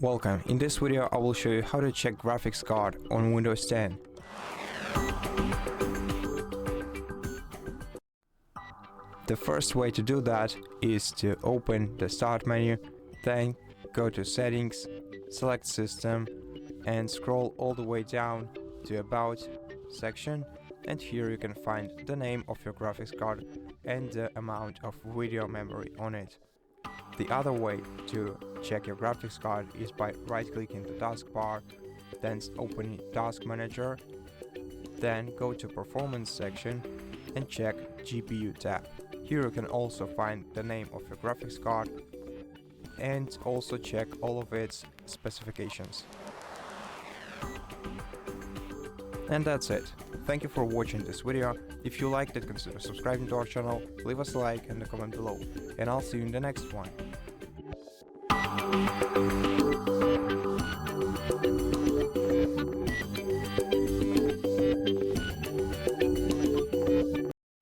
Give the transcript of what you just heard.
Welcome. In this video I will show you how to check graphics card on Windows 10. The first way to do that is to open the Start menu, then go to Settings, select System and scroll all the way down to About section, and here you can find the name of your graphics card and the amount of video memory on it. The other way to check your graphics card is by right-clicking the taskbar, then opening Task Manager, then go to Performance section and check GPU tab. Here you can also find the name of your graphics card and also check all of its specifications. And that's it. Thank you for watching this video. If you liked it, consider subscribing to our channel, leave us a like and a comment below, and I'll see you in the next one.